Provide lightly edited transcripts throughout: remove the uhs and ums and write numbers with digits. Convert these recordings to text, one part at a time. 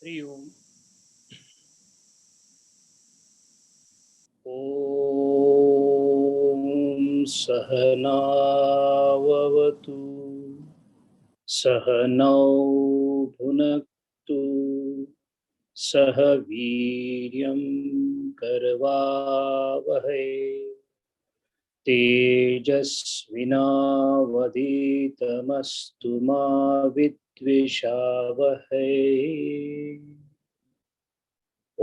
हरि ओम। ओम सहनाववतु सहनौ भुनक्तु सह वीर्यं करवावहै तेजस्विनावधीतमस्तु मा विद्विषावहै।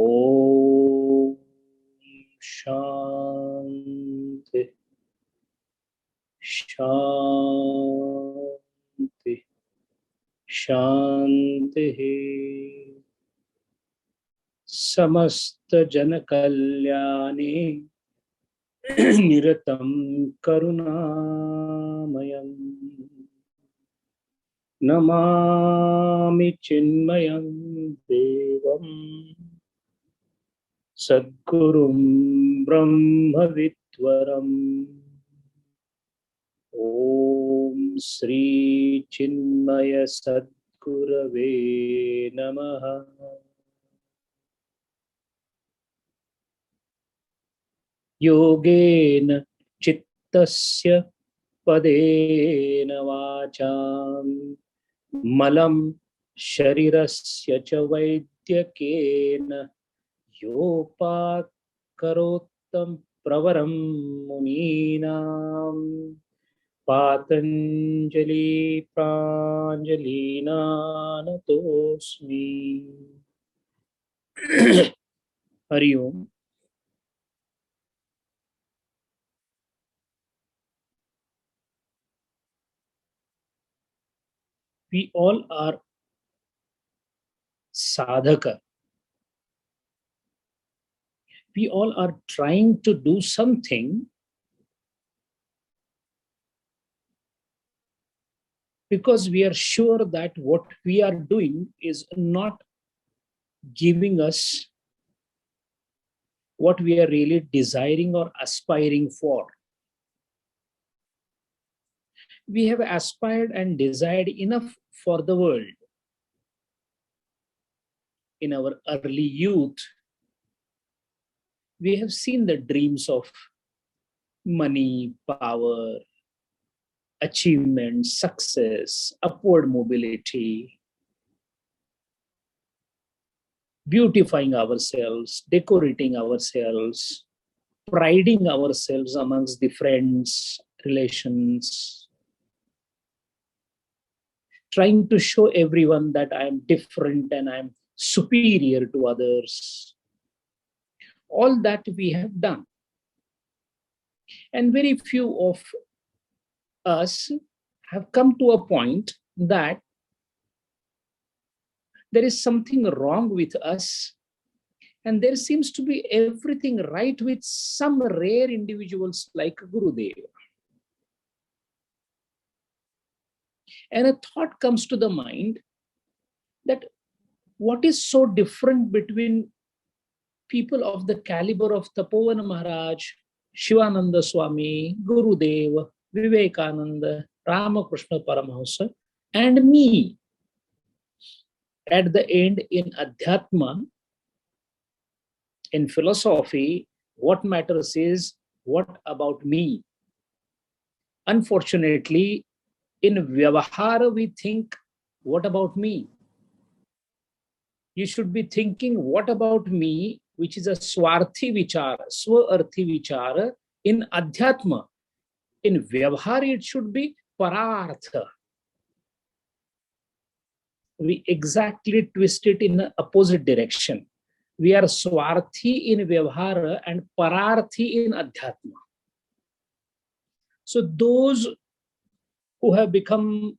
ओम शांति शांति शांति। समस्त जन कल्याणे निरतं करुणामयं नमामि चिन्मयं देवं सद्गुरुं ब्रह्मविद्वरम्। ओम श्री चिन्मय सद्गुरवे नमः। योगेन चित्तस्य पदेन वाचां मलं शरीरस्य च वैद्यकेन योपाकरोत्तं प्रवरं मुनीनां पातञ्जलि प्राञ्जलिना नतोऽस्मि। हरि ओम। We all are sadhaka. We all are trying to do something because we are sure that what we are doing is not giving us what we are really desiring or aspiring for. We have aspired and desired enough for the world. In our early youth, we have seen the dreams of money, power, achievement, success, upward mobility, beautifying ourselves, decorating ourselves, priding ourselves amongst the friends, relations, trying to show everyone that I am different and I am superior to others. All that we have done. And very few of us have come to a point that there is something wrong with us, and there seems to be everything right with some rare individuals like Gurudev. And a thought comes to the mind that what is so different between people of the caliber of Tapovan Maharaj, Shivananda Swami, Gurudev, Vivekananda, Ramakrishna Paramahamsa, and me? At the end, in Adhyatma, in philosophy, what matters is what about me? Unfortunately, in Vyavahara, we think, what about me? You should be thinking, what about me, which is a Swarthi Vichara, Swa-arthi Vichara. In Adhyatma, in Vyavahara, it should be Parartha. We exactly twist it in the opposite direction. We are Swarthi in Vyavahara and Pararthi in Adhyatma. So those who have become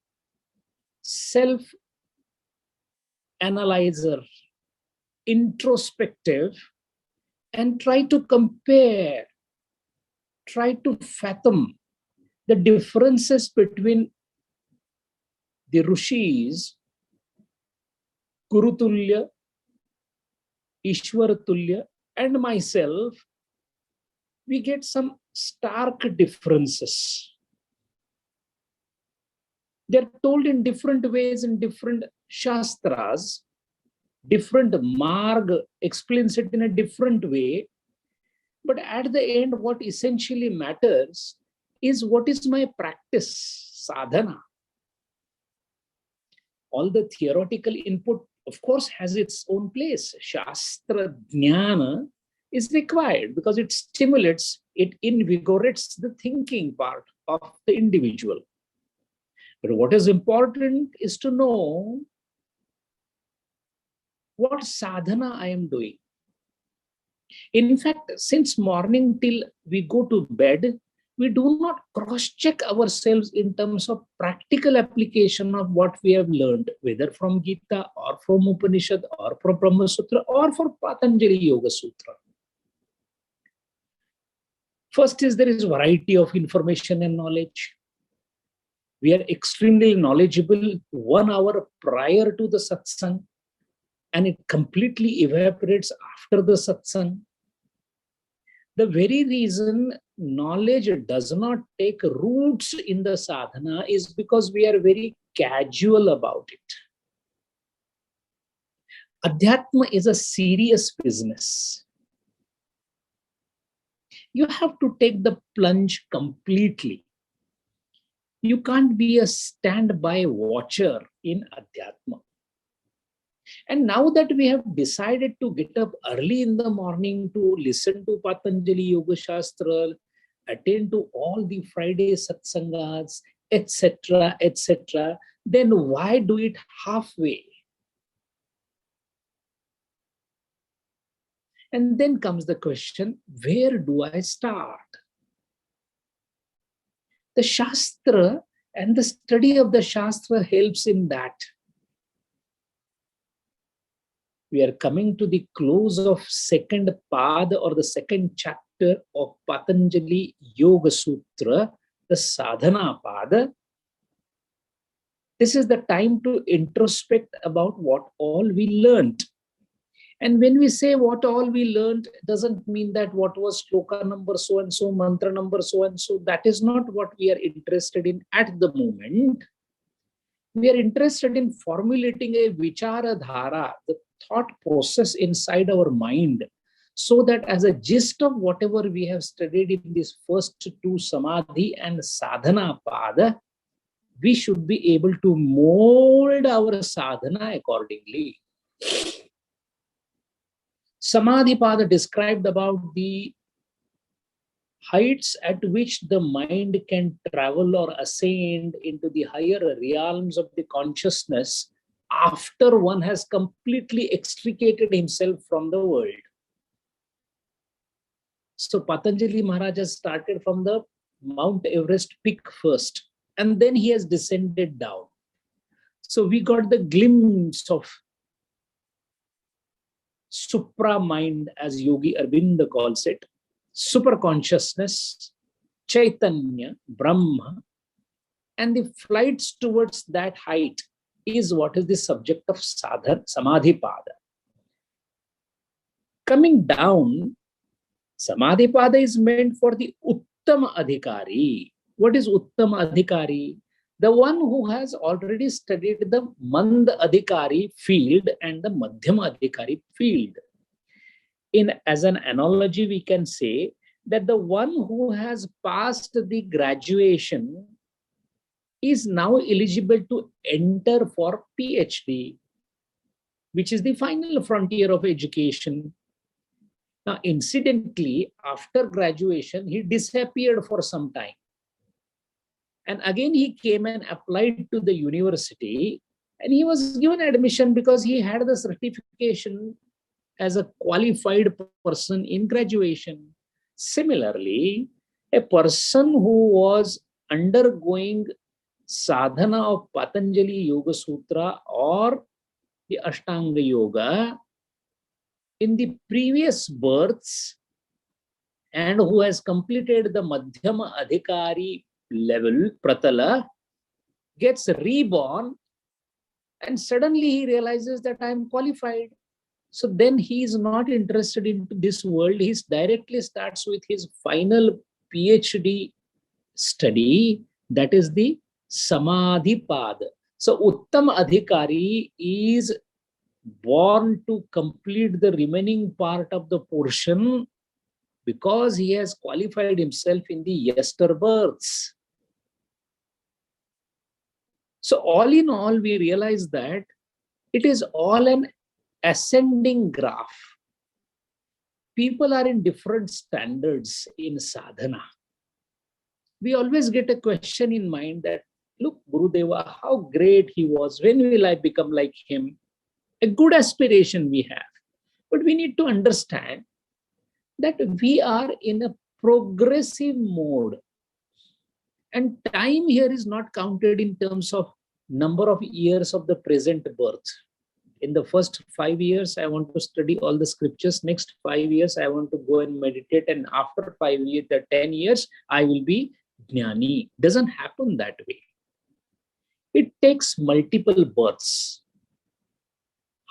self-analyzer, introspective, and try to compare, try to fathom the differences between the Rishis, Gurutulya, Ishwaratulya, and myself, we get some stark differences. They're told in different ways in different shastras, Different marg explains it in a different way. But at the end, what essentially matters is what is my practice, sadhana. All the theoretical input, of course, has its own place. Shastra jnana is required because it stimulates, it invigorates the thinking part of the individual. But what is important is to know what sadhana I am doing. In fact, since morning till we go to bed, we do not cross-check ourselves in terms of practical application of what we have learned, whether from Gita or from Upanishad or from Brahma Sutra or from Patanjali Yoga Sutra. First is there is variety of information and knowledge. We are extremely knowledgeable 1 hour prior to the satsang, and it completely evaporates after the satsang. The very reason knowledge does not take roots in the sadhana is because we are very casual about it. Adhyatma is a serious business. You have to take the plunge completely. You can't be a standby watcher in Adhyatma. And now that we have decided to get up early in the morning to listen to Patanjali Yoga Shastra, attend to all the Friday satsangas, etc., etc., then why do it halfway? And then comes the question, where do I start? The Shastra and the study of the Shastra helps in that. We are coming to the close of second pada or the second chapter of Patanjali Yoga Sutra, the Sadhana pada. This is the time to introspect about what all we learned. And when we say what all we learned, it doesn't mean that what was shloka number so and so, mantra number so and so. That is not what we are interested in at the moment. We are interested in formulating a vichara dhara, the thought process inside our mind, so that as a gist of whatever we have studied in these first 2 samadhi and sadhana pada, we should be able to mold our sadhana accordingly. Samadhi pada described about the heights at which the mind can travel or ascend into the higher realms of the consciousness after one has completely extricated himself from the world. So Patanjali Maharaj has started from the Mount Everest peak first, and then he has descended down. So we got the glimpse of supra mind, as Yogi Arvinda calls it, super consciousness, Chaitanya, Brahma, and the flights towards that height is what is the subject of Samadhi pada. Coming down, Samadhi pada is meant for the Uttama Adhikari. What is Uttama Adhikari? The one who has already studied the Manda Adhikari field and the Madhyama Adhikari field. As an analogy, we can say that the one who has passed the graduation is now eligible to enter for PhD, which is the final frontier of education. Now, incidentally, after graduation, he disappeared for some time. And again, he came and applied to the university, and he was given admission because he had the certification as a qualified person in graduation. Similarly, a person who was undergoing sadhana of Patanjali Yoga Sutra or the Ashtanga Yoga in the previous births and who has completed the Madhyama Adhikari level, Pratala, gets reborn, and suddenly he realizes that I am qualified. So then he is not interested in this world. He directly starts with his final PhD study, that is the Samadhi pada. So Uttam Adhikari is born to complete the remaining part of the portion because he has qualified himself in the yester births. So all in all, we realize that it is all an ascending graph. People are in different standards in sadhana. We always get a question in mind that, look, Gurudeva, how great he was. When will I become like him? A good aspiration we have. But we need to understand that we are in a progressive mode. And time here is not counted in terms of number of years of the present birth. In the first 5 years, I want to study all the scriptures. Next 5 years, I want to go and meditate. And after 5 years, 10 years, I will be Jnani. Doesn't happen that way. It takes multiple births.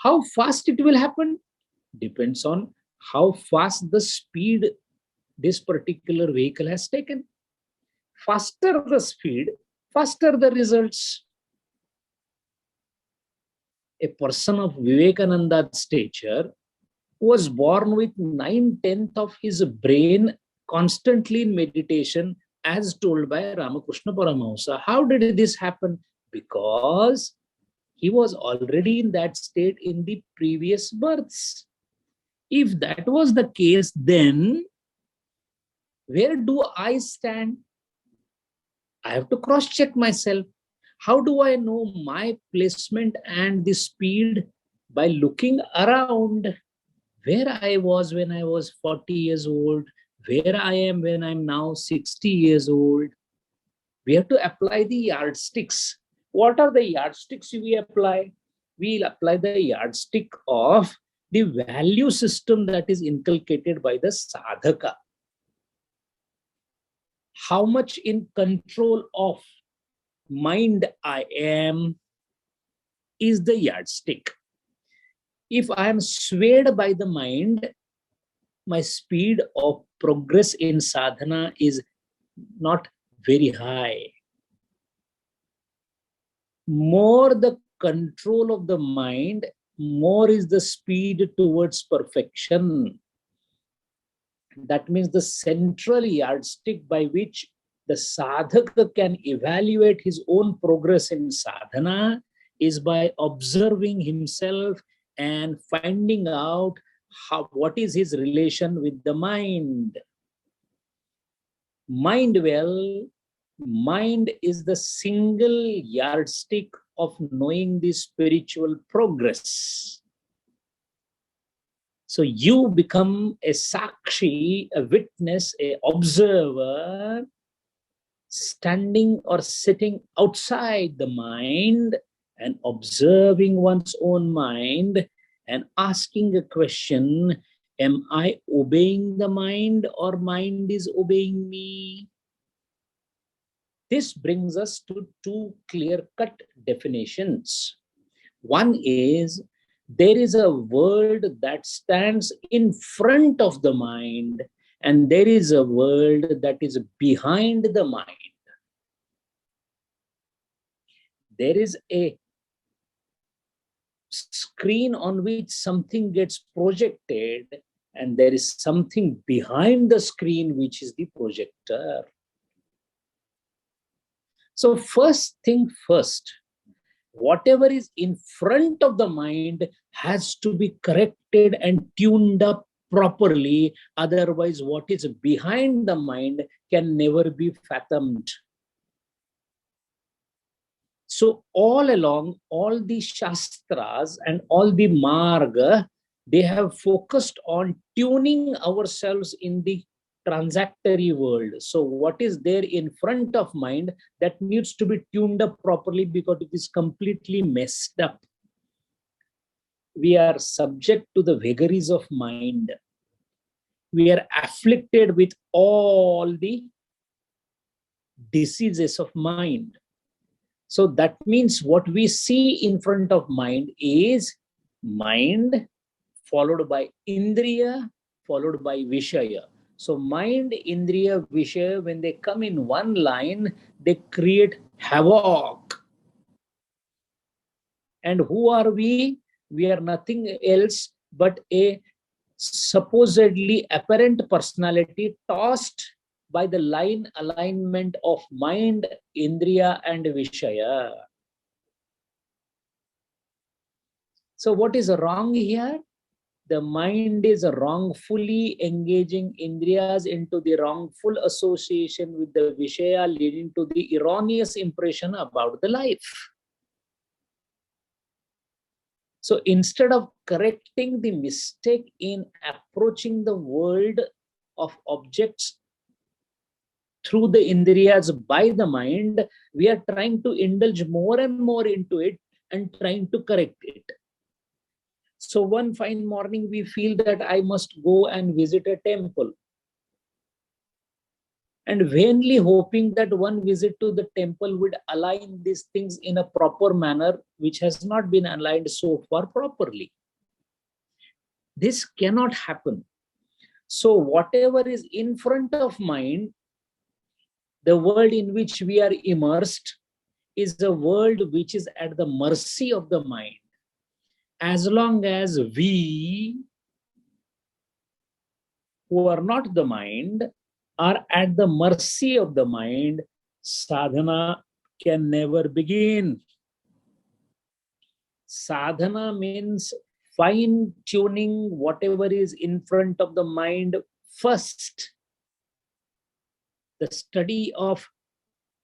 How fast it will happen depends on how fast the speed this particular vehicle has taken. Faster the speed, faster the results. A person of Vivekananda's stature was born with 9/10 of his brain constantly in meditation, as told by Ramakrishna Paramahamsa. How did this happen? Because he was already in that state in the previous births. If that was the case, then where do I stand? I have to cross-check myself. How do I know my placement and the speed? By looking around where I was when I was 40 years old, where I am when I'm now 60 years old. We have to apply the yardsticks. What are the yardsticks we apply? We'll apply the yardstick of the value system that is inculcated by the sadhaka. How much in control of mind I am is the yardstick. If I am swayed by the mind, my speed of progress in sadhana is not very high. More the control of the mind, more is the speed towards perfection. That means the central yardstick by which the sadhaka can evaluate his own progress in sadhana is by observing himself and finding out what is his relation with the mind. Mind is the single yardstick of knowing the spiritual progress. So you become a sakshi, a witness, a observer, standing or sitting outside the mind and observing one's own mind and asking a question, am I obeying the mind or mind is obeying me? This brings us to two clear-cut definitions. One is, there is a world that stands in front of the mind, and there is a world that is behind the mind. There is a screen on which something gets projected, and there is something behind the screen, which is the projector. So first thing first, whatever is in front of the mind has to be corrected and tuned up properly. Otherwise, what is behind the mind can never be fathomed. So all along, all the Shastras and all the Marga, they have focused on tuning ourselves in the transactory world. So what is there in front of mind, that needs to be tuned up properly because it is completely messed up. We are subject to the vagaries of mind. We are afflicted with all the diseases of mind. So that means what we see in front of mind is mind followed by Indriya, followed by Vishaya. So mind, Indriya, Vishaya, when they come in one line, they create havoc. And who are we? We are nothing else but a supposedly apparent personality tossed by the line alignment of mind, indriya, and vishaya. So what is wrong here? The mind is wrongfully engaging indriyas into the wrongful association with the vishaya, leading to the erroneous impression about the life. So instead of correcting the mistake in approaching the world of objects through the indriyas by the mind, we are trying to indulge more and more into it and trying to correct it. So one fine morning, we feel that I must go and visit a temple. And vainly hoping that one visit to the temple would align these things in a proper manner, which has not been aligned so far properly. This cannot happen. So whatever is in front of mind, the world in which we are immersed is a world which is at the mercy of the mind. As long as we, who are not the mind, are at the mercy of the mind, sadhana can never begin. Sadhana means fine-tuning whatever is in front of the mind first. The study of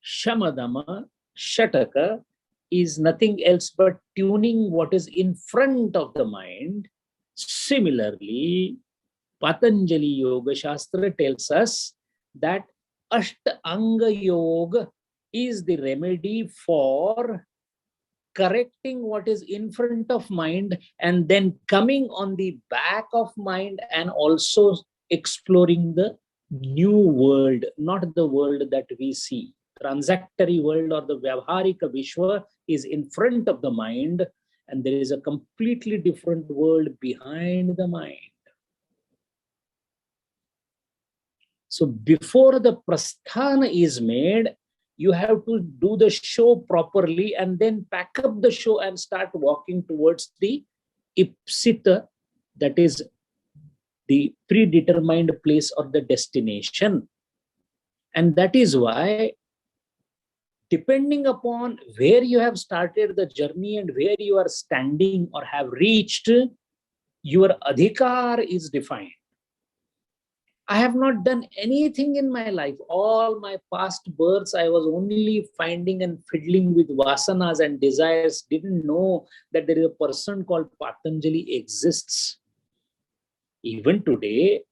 Shamadama, Shataka, is nothing else but tuning what is in front of the mind. Similarly, Patanjali Yoga Shastra tells us that Ashtanga Yoga is the remedy for correcting what is in front of mind and then coming on the back of mind and also exploring the new world, not the world that we see. Transactory world or the Vyavharika Vishwa is in front of the mind, and there is a completely different world behind the mind. So before the prasthana is made, you have to do the show properly and then pack up the show and start walking towards the ipsita, that is the predetermined place or the destination. And that is why, depending upon where you have started the journey and where you are standing or have reached, your adhikar is defined. I have not done anything in my life. All my past births, I was only finding and fiddling with vasanas and desires, didn't know that there is a person called Patanjali exists. Even today,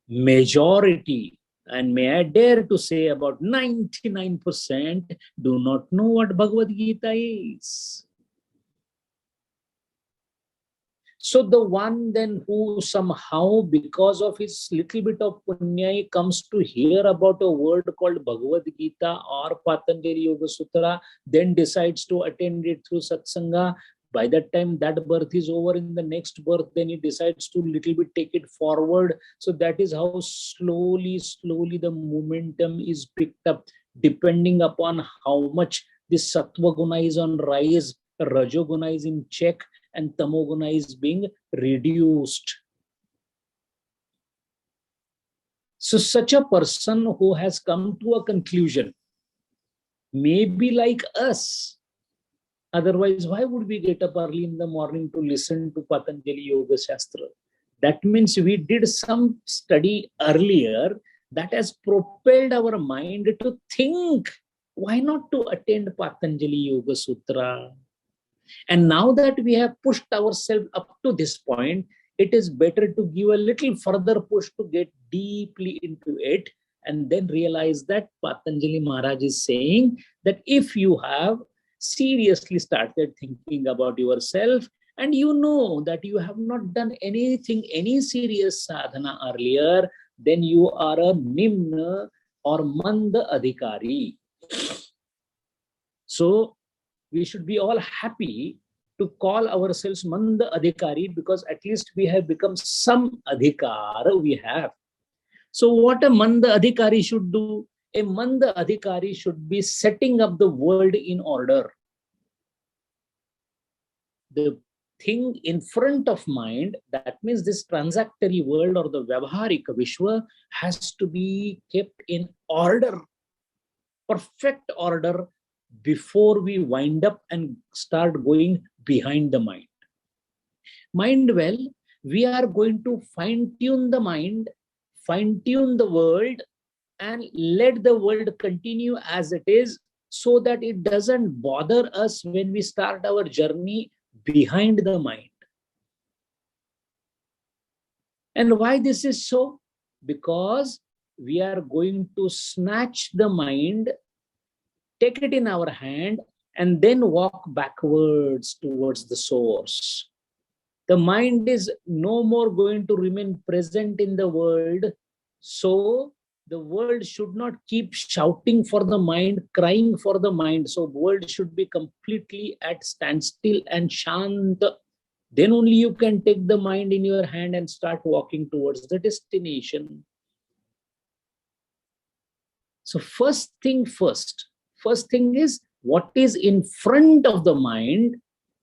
majority, and may I dare to say about 99%, do not know what Bhagavad Gita is. So the one then who somehow, because of his little bit of punya, comes to hear about a word called Bhagavad Gita or Patanjali Yoga Sutra, then decides to attend it through satsanga. By that time that birth is over, in the next birth, then he decides to little bit take it forward. So that is how slowly the momentum is picked up, depending upon how much this sattva guna is on rise, rajoguna is in check, and tamoguna is being reduced. So such a person who has come to a conclusion may be like us. Otherwise, why would we get up early in the morning to listen to Patanjali Yoga Shastra? That means we did some study earlier that has propelled our mind to think, why not to attend Patanjali Yoga Sutra? And now that we have pushed ourselves up to this point, it is better to give a little further push to get deeply into it and then realize that Patanjali Maharaj is saying that if you have seriously started thinking about yourself and you know that you have not done anything, any serious sadhana earlier, then you are a nimna or manda adhikari. So we should be all happy to call ourselves Manda Adhikari, because at least we have become some Adhikar we have. So what a Manda Adhikari should do? A Manda Adhikari should be setting up the world in order. The thing in front of mind, that means this transactory world or the Vyavaharika Vishwa has to be kept in order, perfect order, before we wind up and start going behind the mind. Mind well, we are going to fine-tune the mind, fine-tune the world, and let the world continue as it is, so that it doesn't bother us when we start our journey behind the mind. And why this is so? Because we are going to snatch the mind, take it in our hand, and then walk backwards towards the source. The mind is no more going to remain present in the world. So the world should not keep shouting for the mind, crying for the mind. So the world should be completely at standstill and shant. Then only you can take the mind in your hand and start walking towards the destination. So first thing first. First thing is what is in front of the mind,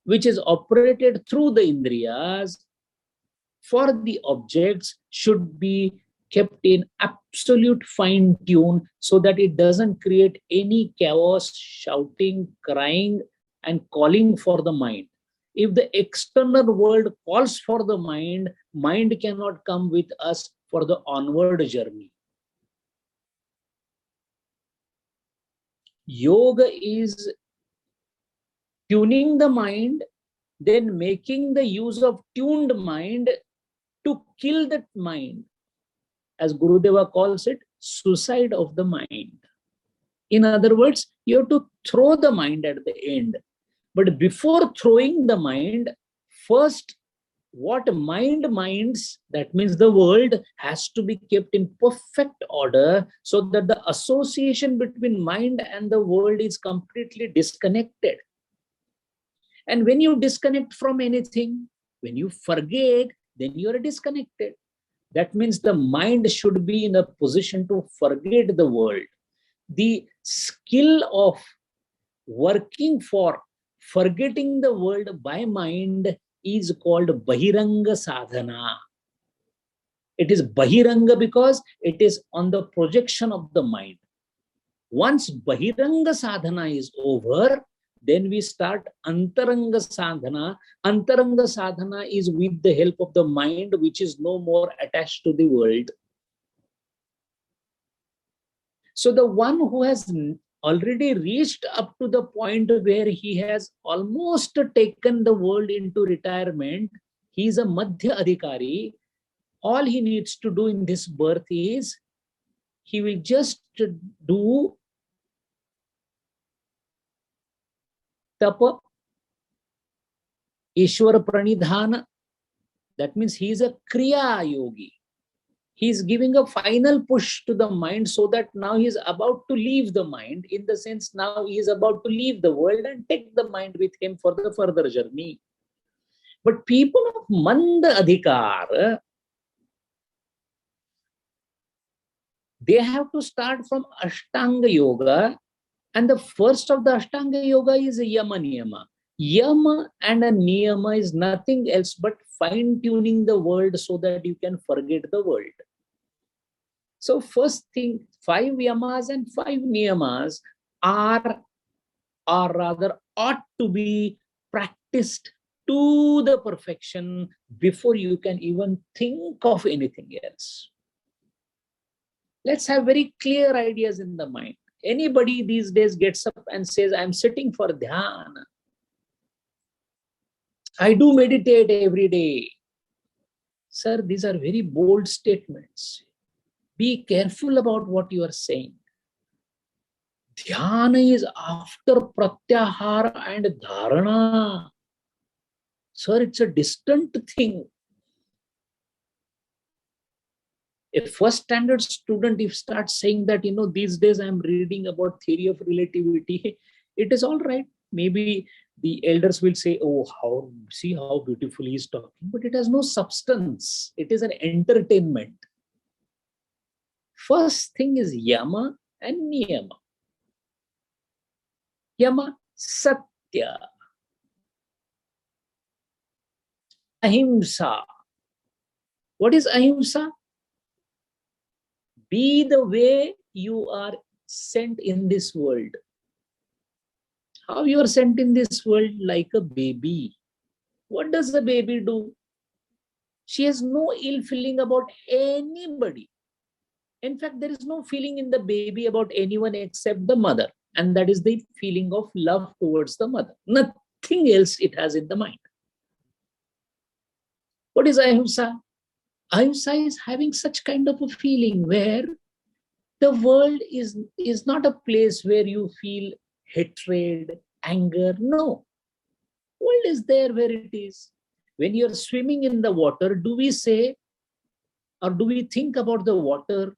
which is operated through the Indriyas for the objects, should be kept in absolute fine tune, so that it doesn't create any chaos, shouting, crying, and calling for the mind. If the external world calls for the mind, mind cannot come with us for the onward journey. Yoga is tuning the mind, then making the use of tuned mind to kill that mind. As Gurudeva calls it, suicide of the mind. In other words, you have to throw the mind at the end. But before throwing the mind, first, what mind minds, that means the world, has to be kept in perfect order, so that the association between mind and the world is completely disconnected. And when you disconnect from anything, when you forget, then you are disconnected. That means the mind should be in a position to forget the world. The skill of working for forgetting the world by mind is called Bahiranga Sadhana. It is Bahiranga because it is on the projection of the mind. Once Bahiranga Sadhana is over, then we start Antaranga Sadhana. Antaranga Sadhana is with the help of the mind, which is no more attached to the world. So the one who has already reached up to the point where he has almost taken the world into retirement, he is a Madhya Adhikari. All he needs to do in this birth is, he will just do tapa, Ishwara Pranidhana. That means he is a Kriya Yogi. He is giving a final push to the mind, so that now he is about to leave the mind, in the sense now he is about to leave the world and take the mind with him for the further journey. But people of Manda Adhikar, they have to start from Ashtanga Yoga, and the first of the Ashtanga Yoga is Yama Niyama. Yama and a Niyama is nothing else but fine-tuning the world so that you can forget the world. So first thing, 5 Yamas and 5 Niyamas are, or rather ought to be practiced to the perfection before you can even think of anything else. Let's have very clear ideas in the mind. Anybody these days gets up and says, I'm sitting for dhyana. I do meditate every day. Sir, these are very bold statements. Be careful about what you are saying. Dhyana is after pratyahara and dharana. Sir, it's a distant thing. A first standard student, if starts saying that, these days I'm reading about theory of relativity, it is all right. Maybe the elders will say, oh, see how beautifully he's talking, but it has no substance. It is an entertainment. First thing is Yama and Niyama. Yama, Satya. ahimsa. What is ahimsa? Be the way you are sent in this world. How you are sent in this world? Like a baby. What does a baby do? She has no ill feeling about anybody. In fact, there is no feeling in the baby about anyone except the mother. And that is the feeling of love towards the mother. Nothing else it has in the mind. What is ahimsa? Ahimsa is having such kind of a feeling where the world is not a place where you feel hatred, anger. No. World is there where it is. When you're swimming in the water, do we say or do we think about the water,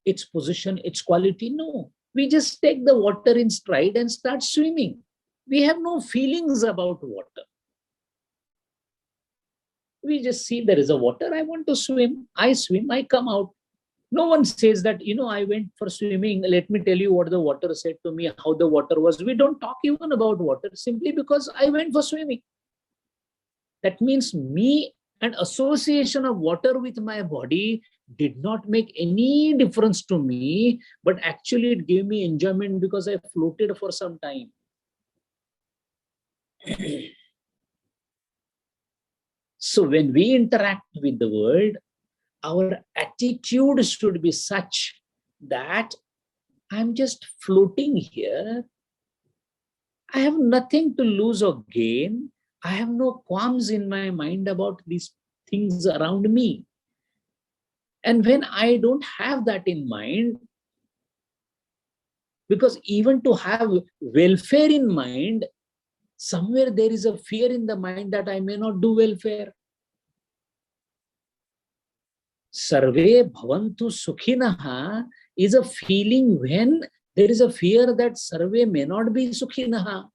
its position, its quality? No. We just take the water in stride and start swimming. We have no feelings about water. We just see there is a water, I want to swim. I swim, I come out. No one says that, I went for swimming. Let me tell you what the water said to me, how the water was. We don't talk even about water simply because I went for swimming. That means me and association of water with my body did not make any difference to me, but actually it gave me enjoyment because I floated for some time. So when we interact with the world, our attitude should be such that I'm just floating here. I have nothing to lose or gain. I have no qualms in my mind about these things around me. And when I don't have that in mind, because even to have welfare in mind, somewhere there is a fear in the mind that I may not do welfare. Sarve bhavantu sukhinaha is a feeling when there is a fear that sarve may not be sukhinaha.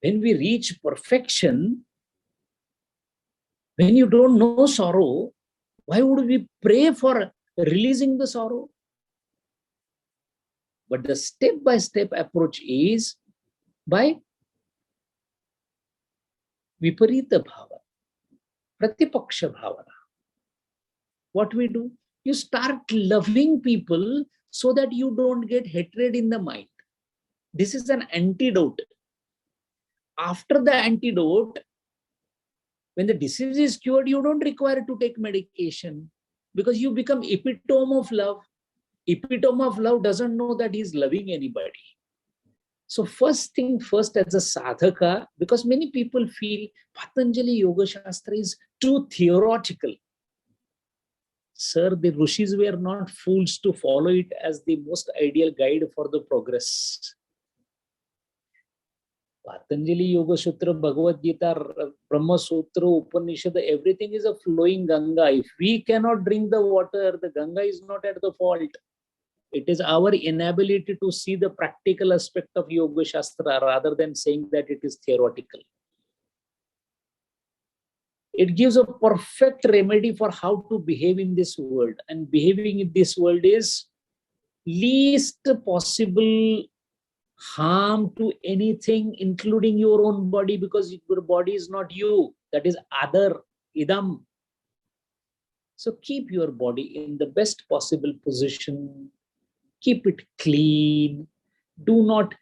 When we reach perfection, when you don't know sorrow, why would we pray for releasing the sorrow? But the step-by-step approach is by viparita bhava, pratipaksha bhavana. What we do? You start loving people so that you don't get hatred in the mind. This is an antidote. After the antidote, when the disease is cured, you don't require to take medication because you become epitome of love. Epitome of love doesn't know that he's loving anybody. So first thing first, as a sadhaka, because many people feel Patanjali Yoga Shastra is too theoretical. Sir, the Rishis were not fools to follow it as the most ideal guide for the progress. Patanjali Yoga Sutra, Bhagavad Gita, Brahma Sutra, Upanishad, everything is a flowing Ganga. If we cannot drink the water, the Ganga is not at the fault. It is our inability to see the practical aspect of Yoga Shastra rather than saying that it is theoretical. It gives a perfect remedy for how to behave in this world. And behaving in this world is least possible harm to anything, including your own body, because your body is not you. That is other, idam. So keep your body in the best possible position. Keep it clean. Do not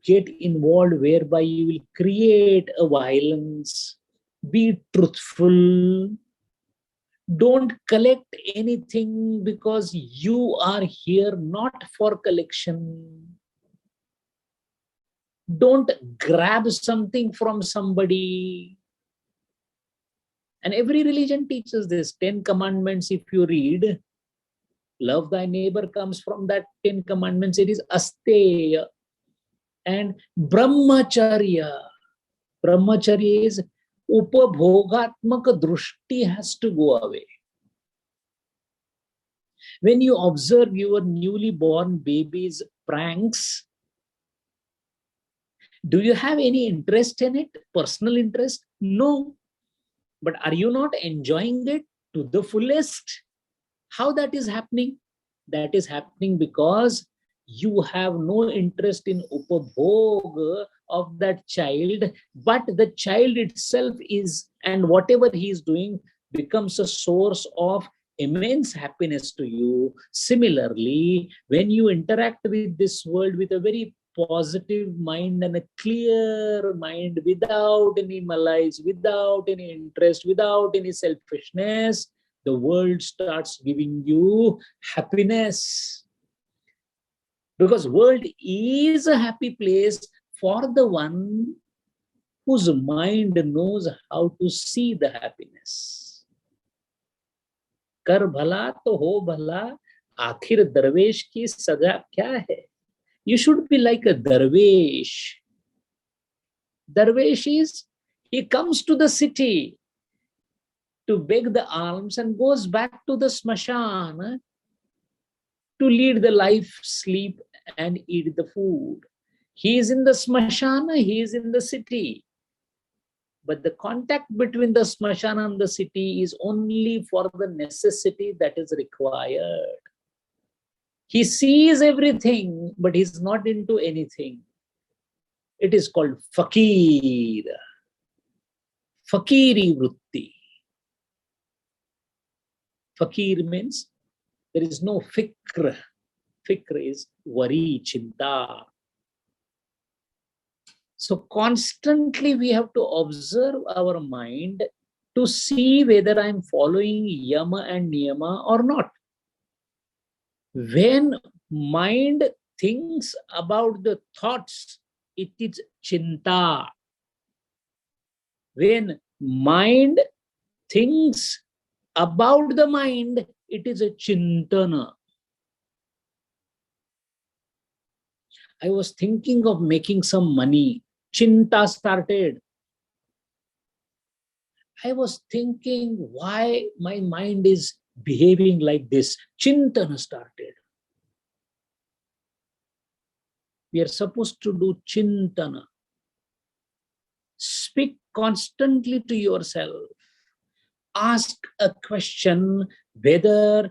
get involved whereby you will create a violence. Be truthful. Don't collect anything because you are here not for collection. Don't grab something from somebody. And every religion teaches this. 10 commandments, if you read, love thy neighbor comes from that 10 commandments. It is asteya. And brahmacharya. Brahmacharya is upabhogatmaka drushti has to go away. When you observe your newly born baby's pranks, do you have any interest in it? Personal interest? No. But are you not enjoying it to the fullest? How that is happening? That is happening because You have no interest in upabhog of that child, but the child itself is, and whatever he is doing becomes a source of immense happiness to you. Similarly, when you interact with this world with a very positive mind and a clear mind, without any malice, without any interest, without any selfishness, the world starts giving you happiness. Because world is a happy place for the one whose mind knows how to see the happiness. कर भला तो हो भला, आखिर दरवेश की सजा क्या है? You should be like a darvesh. Darvesh is, he comes to the city to beg the alms and goes back to the smashan to lead the life, sleep, and eat the food. He is in the smashana, he is in the city. But the contact between the smashana and the city is only for the necessity that is required. He sees everything, but he's not into anything. It is called fakir. Fakiri vritti. Fakir means there is no fikr. Fikr is worry, chinta. So constantly we have to observe our mind to see whether I'm following yama and niyama or not. When mind thinks about the thoughts, it is chinta. When mind thinks about the mind, it is a chintana. I was thinking of making some money. Chinta started. I was thinking why my mind is behaving like this. Chintana started. We are supposed to do chintana. Speak constantly to yourself. Ask a question whether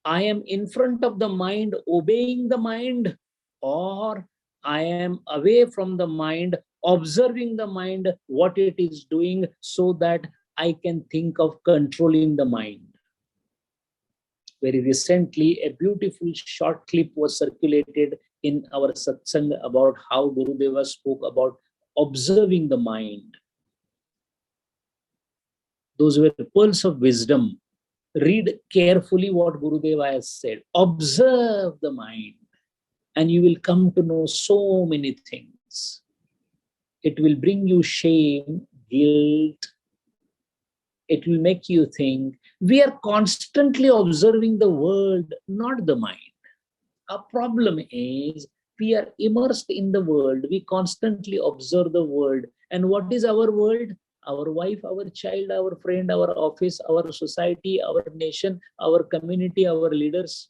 I am in front of the mind, obeying the mind, or I am away from the mind, observing the mind, what it is doing, so that I can think of controlling the mind. Very recently, a beautiful short clip was circulated in our satsang about how Gurudeva spoke about observing the mind. Those were pearls of wisdom. Read carefully what Gurudeva has said. Observe the mind, and you will come to know so many things. It will bring you shame, guilt. It will make you think. We are constantly observing the world, not the mind. Our problem is we are immersed in the world. We constantly observe the world. And what is our world? Our wife, our child, our friend, our office, our society, our nation, our community, our leaders.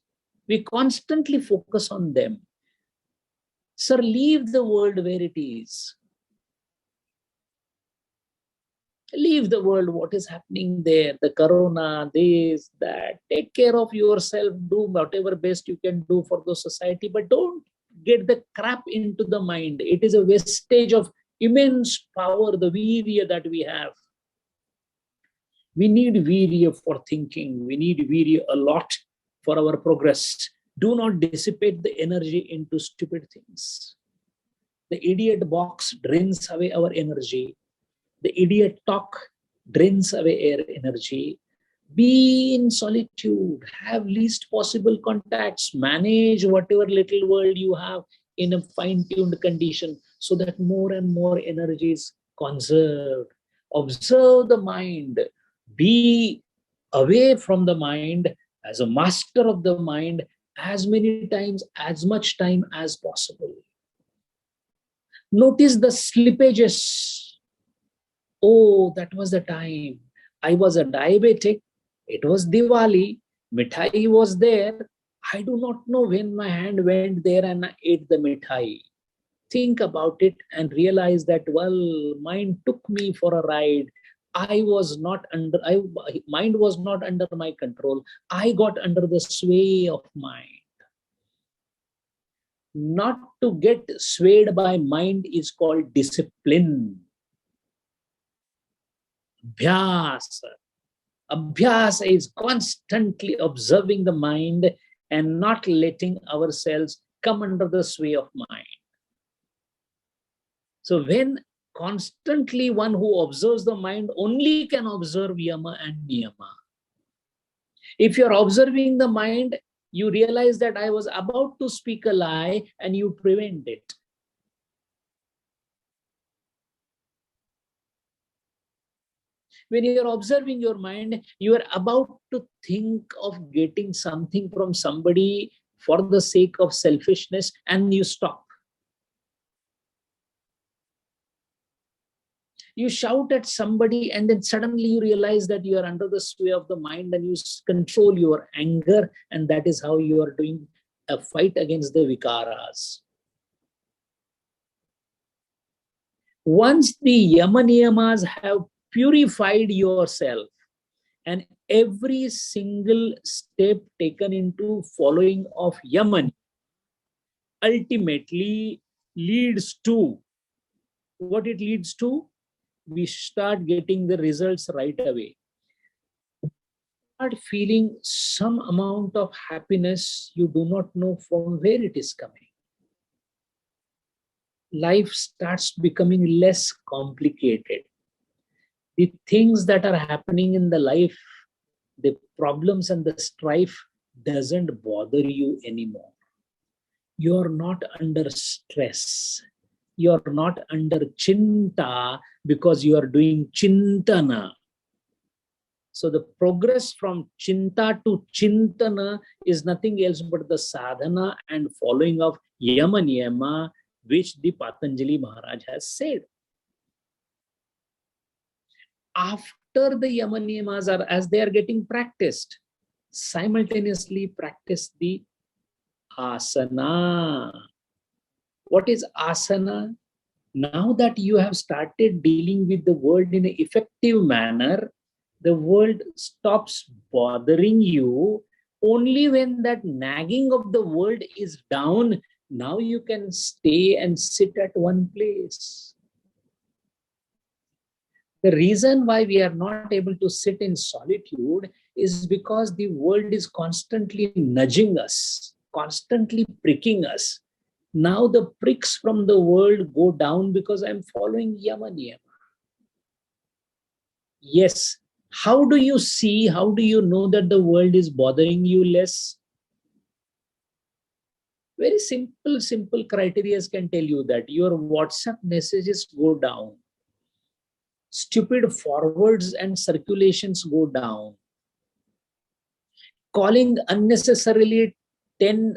We constantly focus on them. Sir, leave the world where it is. Leave the world, what is happening there, the corona, this, that. Take care of yourself, do whatever best you can do for the society, but don't get the crap into the mind. It is a wastage of immense power, the virya that we have. We need virya for thinking. We need virya a lot for our progress. Do not dissipate the energy into stupid things. The idiot box drains away our energy. The idiot talk drains away our energy. Be in solitude. Have least possible contacts. Manage whatever little world you have in a fine-tuned condition so that more and more energy is conserved. Observe the mind. Be away from the mind as a master of the mind as many times, as much time as possible. Notice the slippages. Oh, that was the time. I was a diabetic. It was Diwali. Mithai was there. I do not know when my hand went there and I ate the mithai. Think about it and realize that, well, mind took me for a ride. Mind was not under my control. I got under the sway of mind. Not to get swayed by mind is called discipline. Abhyas. Abhyas is constantly observing the mind and not letting ourselves come under the sway of mind. So when constantly one who observes the mind only can observe yama and niyama. If you're observing the mind, you realize that I was about to speak a lie and you prevent it. When you're observing your mind, you are about to think of getting something from somebody for the sake of selfishness and you stop. You shout at somebody and then suddenly you realize that you are under the sway of the mind and you control your anger, and that is how you are doing a fight against the vikaras. Once the yama niyamas have purified yourself and every single step taken into following of yaman ultimately leads to what it leads to, we start getting the results right away. Start feeling some amount of happiness, you do not know from where it is coming. Life starts becoming less complicated. The things that are happening in the life, the problems and the strife doesn't bother you anymore. You're not under stress. You're not under chinta because you are doing chintana. So the progress from chinta to chintana is nothing else but the sadhana and following of yama niyama, which the Patanjali Maharaj has said. After the yama niyamas are, as they are getting practiced, simultaneously practice the asana. What is asana? Now that you have started dealing with the world in an effective manner, the world stops bothering you. Only when that nagging of the world is down, now you can stay and sit at one place. The reason why we are not able to sit in solitude is because the world is constantly nudging us, constantly pricking us. Now the pricks from the world go down because I'm following yama niyama. Yes. How do you see, how do you know that the world is bothering you less? Very simple criteria can tell you that. Your WhatsApp messages go down. Stupid forwards and circulations go down. Calling unnecessarily 10,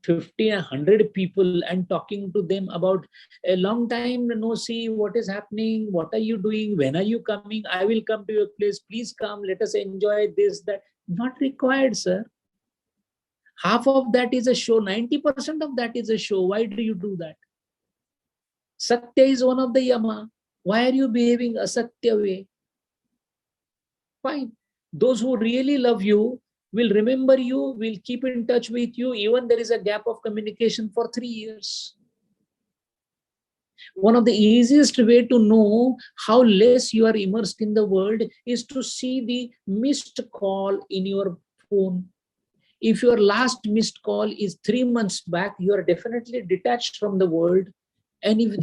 50, 100 people and talking to them about a long time no see, what is happening, what are you doing, when are you coming, I will come to your place, please come, let us enjoy this, that. Not required, sir. Half of that is a show, 90% of that is a show. Why do you do that? Satya is one of the yama. Why are you behaving asatya way? Fine. Those who really love you will remember you, will keep in touch with you, even there is a gap of communication for 3 years. One of the easiest way to know how less you are immersed in the world is to see the missed call in your phone. If your last missed call is 3 months back, you are definitely detached from the world. And if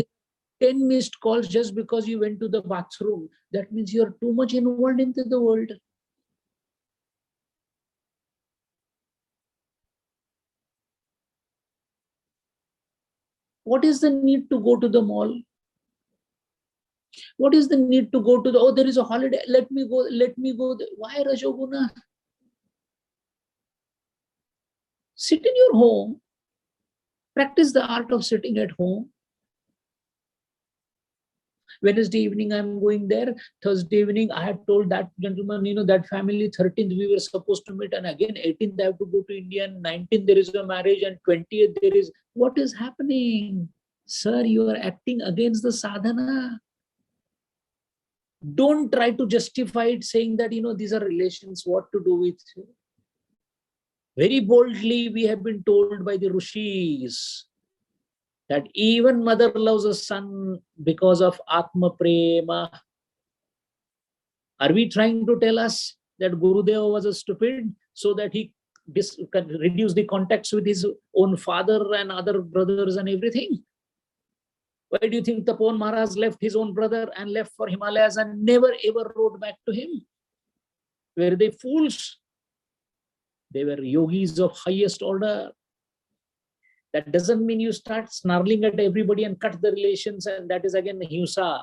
10 missed calls just because you went to the bathroom, that means you are too much involved into the world. What is the need to go to the mall? What is the need to go to the, oh, there is a holiday, let me go. Why Rajoguna? Sit in your home, practice the art of sitting at home. Wednesday evening, I'm going there. Thursday evening, I had told that gentleman, that family, 13th, we were supposed to meet. And again, 18th, I have to go to India. And 19th, there is a marriage. And 20th, there is, what is happening? Sir, you are acting against the sadhana. Don't try to justify it saying that, these are relations, what to do with you. Very boldly, we have been told by the Rishis that even mother loves a son because of Atma Prema. Are we trying to tell us that Gurudeva was a stupid so that he reduced the contacts with his own father and other brothers and everything? Why do you think Tapovan Maharaj left his own brother and left for Himalayas and never ever wrote back to him? Were they fools? They were yogis of highest order. That doesn't mean you start snarling at everybody and cut the relations, and that is again himsa.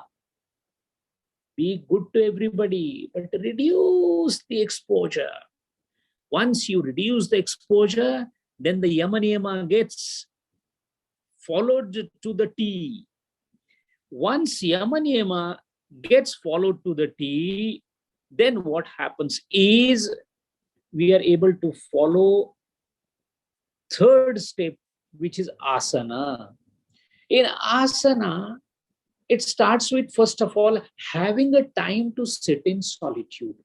Be good to everybody, but reduce the exposure. Once you reduce the exposure, then the Yama Niyama gets followed to the T. Once Yama Niyama gets followed to the T, then what happens is we are able to follow third step, which is asana. In asana, it starts with, first of all, having a time to sit in solitude.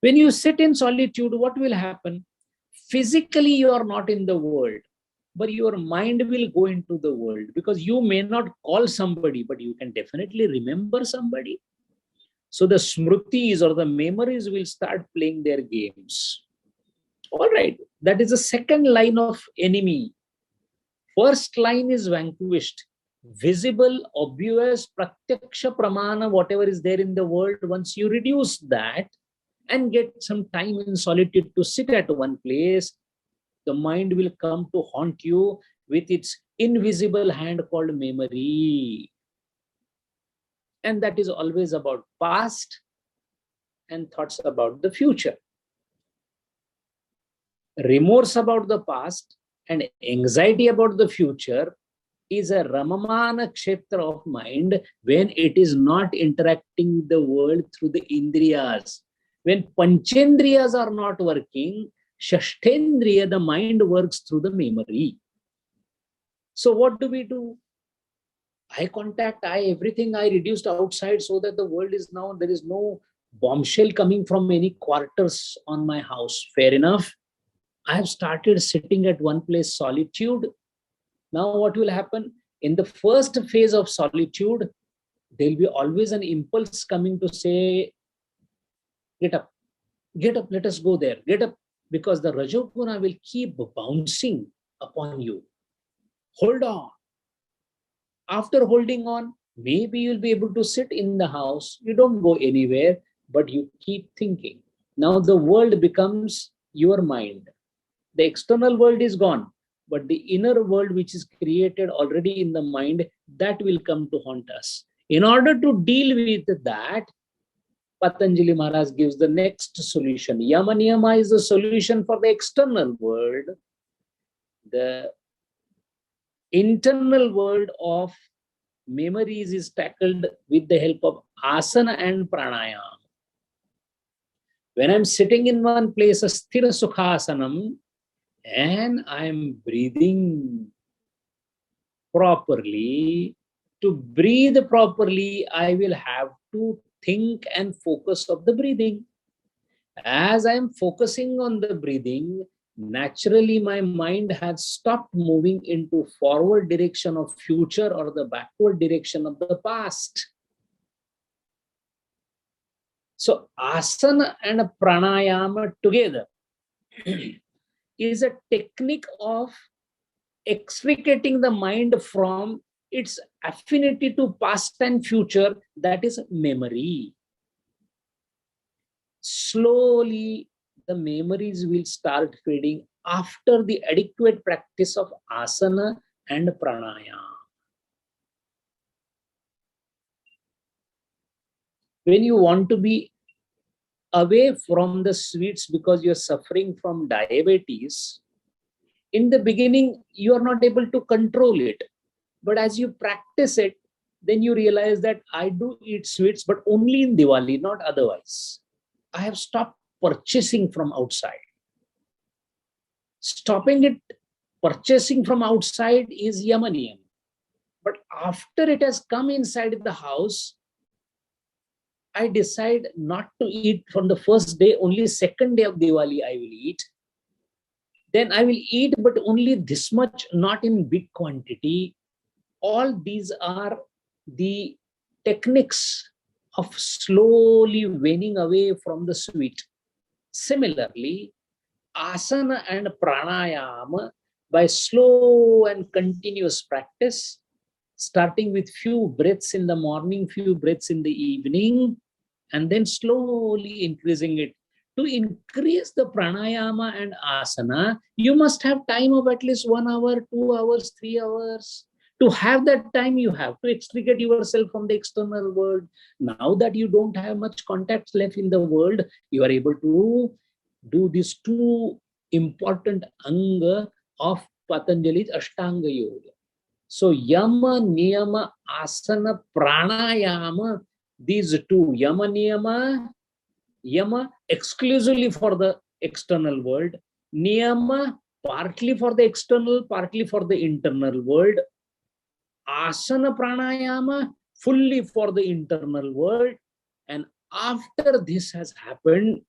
When you sit in solitude, what will happen? Physically, you are not in the world, but your mind will go into the world, because you may not call somebody, but you can definitely remember somebody. So the smrutis or the memories will start playing their games. All right, that is the second line of enemy. First line is vanquished. Visible, obvious, pratyaksha pramana, whatever is there in the world, once you reduce that and get some time in solitude to sit at one place, the mind will come to haunt you with its invisible hand called memory. And that is always about past and thoughts about the future. Remorse about the past and anxiety about the future is a Ramamana Kshetra of mind when it is not interacting with the world through the Indriyas. When Panchendriyas are not working, Shashtendriya, the mind, works through the memory. So what do? Eye contact, everything I reduced outside so that the world is now, there is no bombshell coming from any quarters on my house. Fair enough. I have started sitting at one place, solitude. Now what will happen? In the first phase of solitude, there will be always an impulse coming to say, get up, let us go there, get up, because the Rajoguna will keep bouncing upon you. Hold on. After holding on, maybe you'll be able to sit in the house. You don't go anywhere, but you keep thinking. Now the world becomes your mind. The external world is gone, but the inner world, which is created already in the mind, that will come to haunt us. In order to deal with that, Patanjali Maharaj gives the next solution. Yama Niyama is the solution for the external world. The internal world of memories is tackled with the help of asana and pranayama. When I'm sitting in one place, a sthira sukhasanam, and I'm breathing properly, to breathe properly, I will have to think and focus of the breathing. As I'm focusing on the breathing, naturally my mind has stopped moving into forward direction of future or the backward direction of the past. So asana and pranayama together is a technique of extricating the mind from its affinity to past and future, that is memory. Slowly, the memories will start fading after the adequate practice of asana and pranayama. When you want to be away from the sweets because you're suffering from diabetes, in the beginning, you are not able to control it. But as you practice it, then you realize that I do eat sweets, but only in Diwali, not otherwise. I have stopped purchasing from outside. Stopping it, purchasing from outside is Yamaniyam. But after it has come inside the house, I decide not to eat from the first day, only second day of Diwali I will eat. then I will eat, but only this much, not in big quantity. All these are the techniques of slowly weaning away from the sweet. Similarly, asana and pranayama, by slow and continuous practice, starting with few breaths in the morning, few breaths in the evening, and then slowly increasing it. To increase the pranayama and asana, you must have time of at least 1 hour, 2 hours, 3 hours. To have that time, you have to extricate yourself from the external world. Now that you don't have much contacts left in the world, you are able to do these two important anga of Patanjali's Ashtanga Yoga. So yama, niyama, asana, pranayama, these two, yama, niyama, yama exclusively for the external world, niyama partly for the external, partly for the internal world, asana, pranayama fully for the internal world. And after this has happened,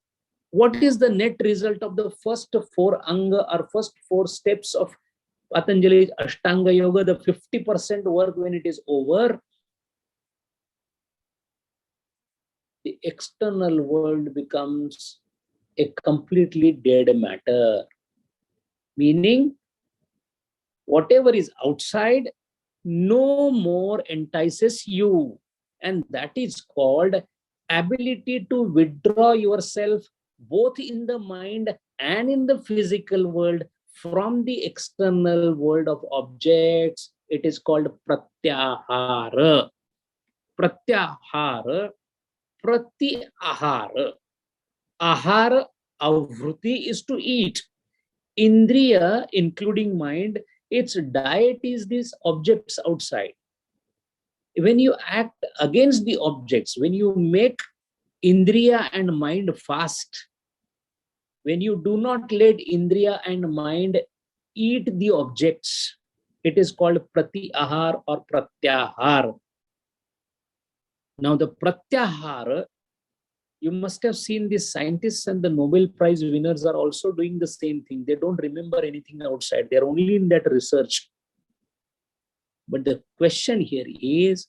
what is the net result of the first 4 anga or first 4 steps of Patanjali's Ashtanga Yoga, the 50% work when it is over? The external world becomes a completely dead matter. Meaning, whatever is outside no more entices you. And that is called ability to withdraw yourself both in the mind and in the physical world from the external world of objects. It is called pratyahara. Pratyahara, pratyahara. Ahara, avruti is to eat. Indriya, including mind, its diet is these objects outside. When you act against the objects, when you make Indriya and mind fast, when you do not let Indriya and mind eat the objects, it is called pratyahar or pratyahar. Now the pratyahara, you must have seen the scientists and the Nobel Prize winners are also doing the same thing. They don't remember anything outside. They're only in that research. But the question here is,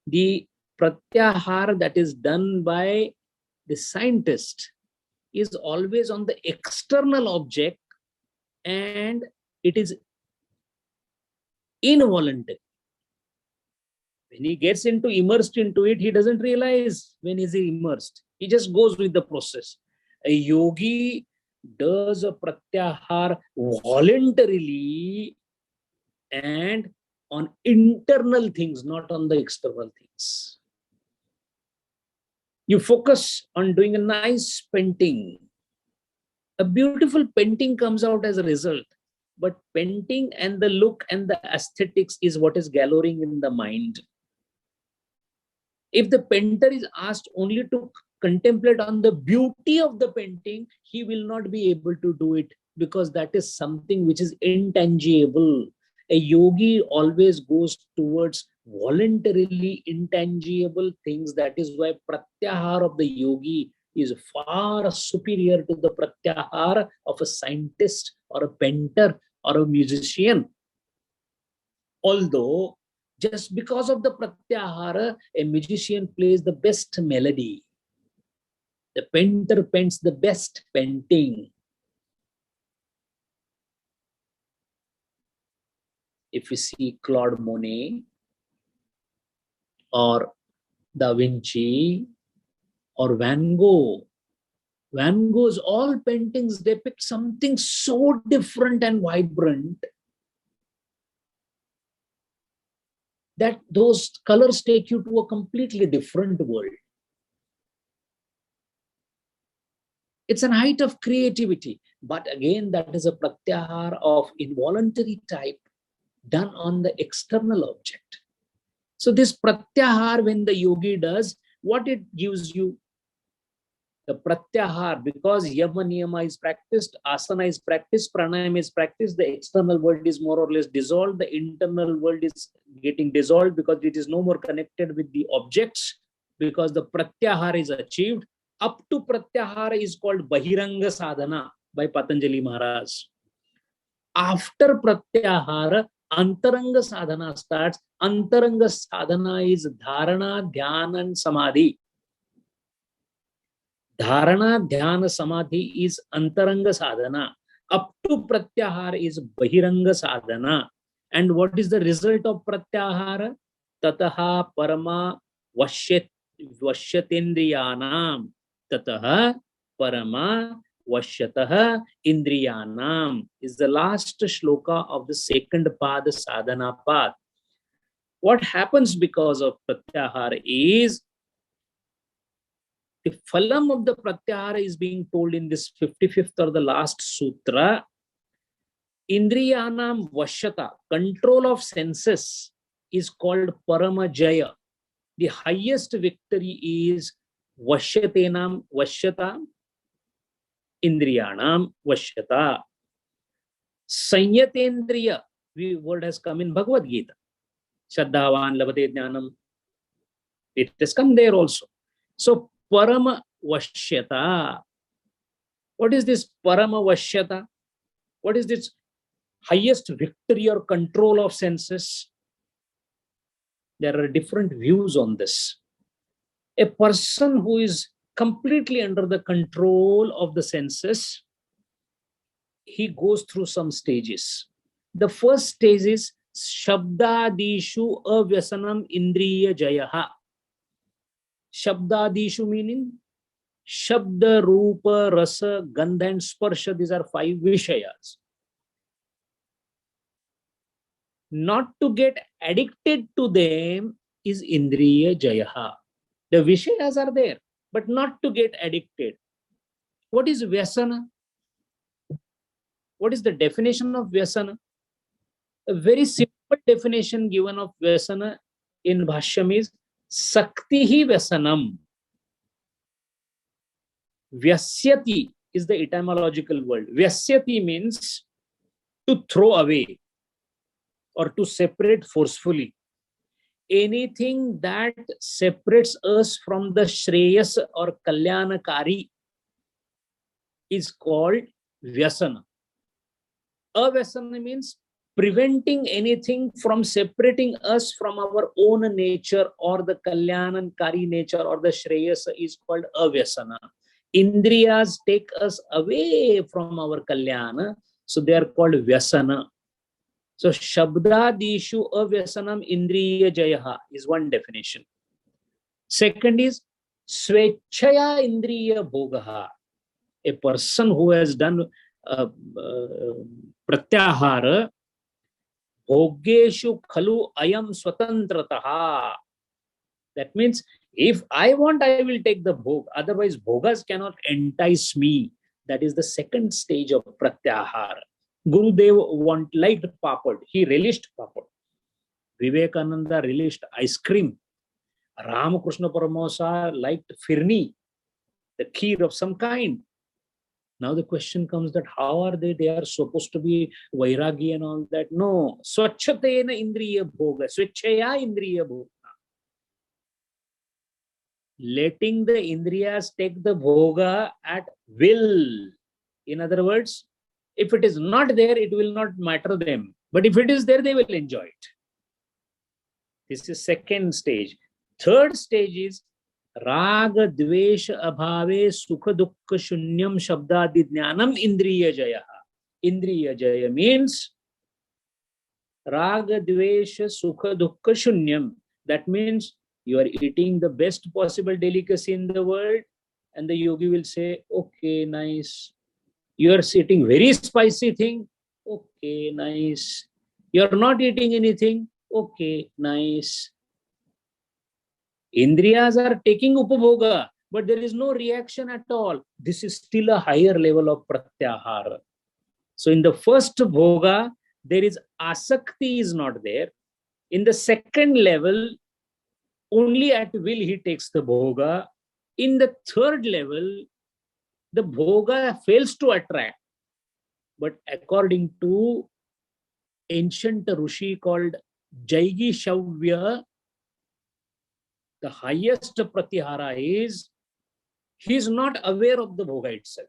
the pratyahara that is done by the scientist is always on the external object, and it is involuntary. When he gets immersed into it, he doesn't realize when he's immersed. He just goes with the process. A yogi does a pratyahar voluntarily and on internal things, not on the external things. You focus on doing a nice painting. A beautiful painting comes out as a result. But painting and the look and the aesthetics is what is galloring in the mind. If the painter is asked only to contemplate on the beauty of the painting, he will not be able to do it, because that is something which is intangible. A yogi always goes towards voluntarily intangible things. That is why pratyahar of the yogi is far superior to the pratyahar of a scientist or a painter or a musician. Although, just because of the pratyahara, a musician plays the best melody. The painter paints the best painting. If you see Claude Monet or Da Vinci or Van Gogh, Van Gogh's all paintings depict something so different and vibrant that those colors take you to a completely different world. It's an height of creativity. But again, that is a pratyahar of involuntary type done on the external object. So this pratyahar, when the yogi does, what it gives you? The pratyahar, because yama niyama is practiced, asana is practiced, pranayama is practiced, the external world is more or less dissolved, the internal world is getting dissolved because it is no more connected with the objects, because the pratyahar is achieved. Up to pratyahara is called Bahiranga Sadhana by Patanjali Maharaj. After pratyahara, antaranga sadhana starts. Antaranga sadhana is dharana, dhyana, and samadhi. Dharana, dhyana, samadhi is antaranga sadhana. Up to pratyahara is bahiranga sadhana. And what is the result of pratyahara? Tataha parama vashyatendriyanam. Tataha parama vashyatah indriyanam is the last shloka of the second pada sadhana path. What happens because of pratyahara is the phalam of the pratyahara is being told in this 55th or the last sutra. Indriyanam vashyata, control of senses, is called paramajaya. The highest victory is vashyatenam vashyata, indriyanam vashyata. Sanyatendriya, the word has come in Bhagavad Gita. Shraddhavan labhate jnanam. It has come there also. So parama vashyata. What is this parama vashyata? What is this highest victory or control of senses? There are different views on this. A person who is completely under the control of the senses, he goes through some stages. The first stage is Shabdadishu avyasanam indriya jayaha. Shabdadishu meaning Shabda, Rupa, Rasa, Gandha and Sparsha. These are 5 Vishayas. Not to get addicted to them is Indriya Jayaha. The Vishayas are there, but not to get addicted. What is Vyasana? What is the definition of Vyasana? A very simple definition given of Vyasana in Bhashyam is Saktihi Vyasanam. Vyasyati is the etymological word. Vyasyati means to throw away or to separate forcefully. Anything that separates us from the Shreyas or Kalyanakari is called Vyasana. Avyasana means preventing anything from separating us from our own nature or the Kalyanakari nature or the Shreyas is called Avyasana. Indriyas take us away from our Kalyana, so they are called Vyasana. So Shabdadishu avyasanam indriya jayaha is one definition. Second is Swechaya indriya bhogaha. A person who has done pratyahara, bhogeshu khalu ayam swatantrataha. That means if I want, I will take the bhog. Otherwise, bhogas cannot entice me. That is the second stage of pratyahara. Gurudev liked papad. He relished papad. Vivekananda relished ice cream. Ramakrishna Paramahansa liked firni, the kheer of some kind. Now the question comes that how are they? They are supposed to be vairagi and all that. No. Swachhatena indriya bhoga. Swachaya indriya bhoga. Letting the indriyas take the bhoga at will. In other words, if it is not there, it will not matter them. But if it is there, they will enjoy it. This is second stage. Third stage is Raga Dvesha Abhave Sukha Dukkha Shunyam Shabdadi Jnanam Indriya Jaya. Indriya Jaya means Raga Dvesha Sukha Dukkha Shunyam. That means you are eating the best possible delicacy in the world, and the yogi will say, okay, nice. You are eating very spicy thing, okay, nice. You are not eating anything, okay, nice. Indriyas are taking upabhoga, but there is no reaction at all. This is still a higher level of pratyahara. So in the first bhoga, there is asakti is not there. In the second level, only at will he takes the bhoga. In the third level, the bhoga fails to attract. But according to ancient Rishi called Jaigi Shavya, the highest pratyahara is he is not aware of the bhoga itself.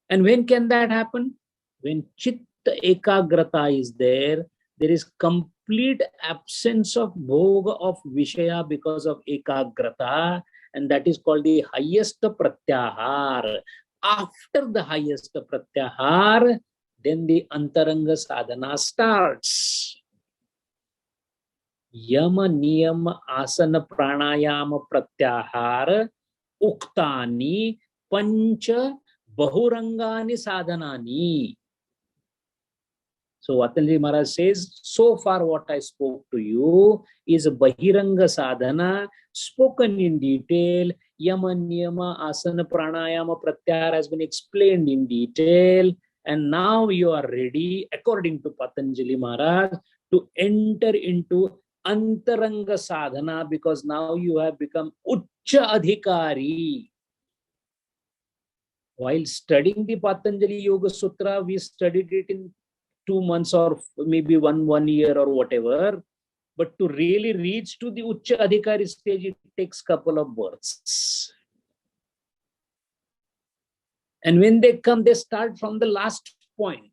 And when can that happen? When chitta ekagrata is there is complete absence of bhoga of vishaya because of ekagrata, and that is called the highest pratyahar. After the highest pratyahar, then the antaranga sadhana starts. Yama niyama asana pranayama pratyahar uktani pancha bahurangani sadhanani. So Patanjali Maharaj says, so far what I spoke to you is Bahiranga Sadhana, spoken in detail. Yama, Niyama, Asana, Pranayama, Pratyahara has been explained in detail. And now you are ready, according to Patanjali Maharaj, to enter into Antaranga Sadhana, because now you have become Ucha Adhikari. While studying the Patanjali Yoga Sutra, we studied it in 2 months or maybe one year or whatever. But to really reach to the Ucha Adhikari stage, it takes couple of births. And when they come, they start from the last point.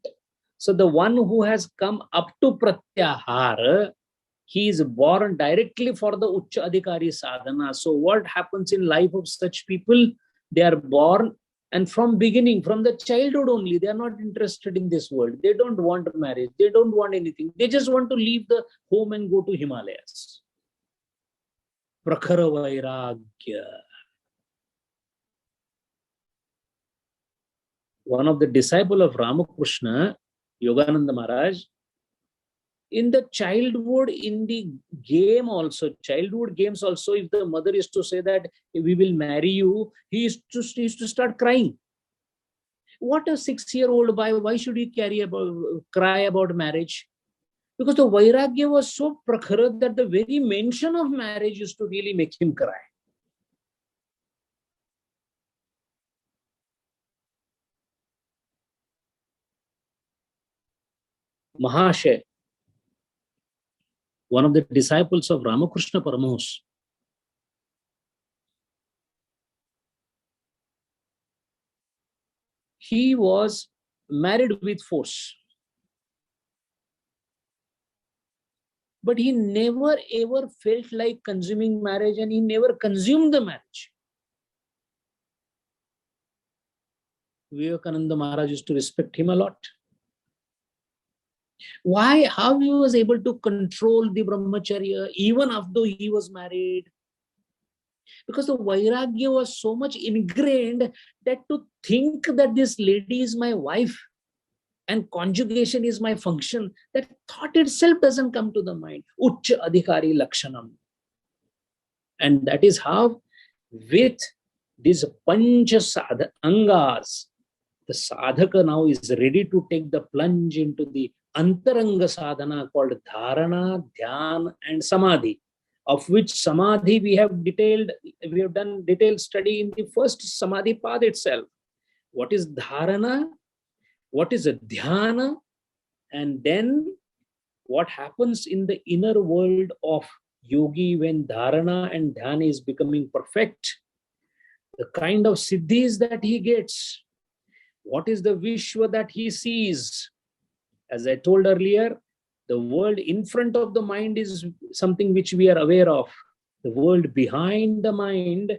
So the one who has come up to Pratyahara, he is born directly for the Ucha Adhikari sadhana. So what happens in life of such people? They are born, and from beginning, from the childhood only, they are not interested in this world. They don't want marriage. They don't want anything. They just want to leave the home and go to Himalayas. Prakhara Vairagya. One of the disciples of Ramakrishna, Yogananda Maharaj, in the childhood, in the game also, childhood games also, if the mother is to say that we will marry you, he is to start crying. What a 6-year-old boy, why should he cry about marriage? Because the Vairagya was so prakhara that the very mention of marriage used to really make him cry. Mahashay, one of the disciples of Ramakrishna Paramahansa, he was married with force. But he never ever felt like consuming marriage, and he never consumed the marriage. Vivekananda Maharaj used to respect him a lot. Why? How he was able to control the brahmacharya even after he was married? Because the Vairagya was so much ingrained that to think that this lady is my wife and conjugation is my function, that thought itself doesn't come to the mind. Ucha Adhikari Lakshanam. And that is how, with these Pancha Sadha Angas, the sadhaka now is ready to take the plunge into the Antaranga sadhana called Dharana, Dhyan, and Samadhi, of which Samadhi we have done detailed study in the first Samadhi path itself. What is Dharana? What is a Dhyana? And then what happens in the inner world of yogi when Dharana and Dhyana is becoming perfect? The kind of siddhis that he gets. What is the Vishwa that he sees? As I told earlier, the world in front of the mind is something which we are aware of. The world behind the mind,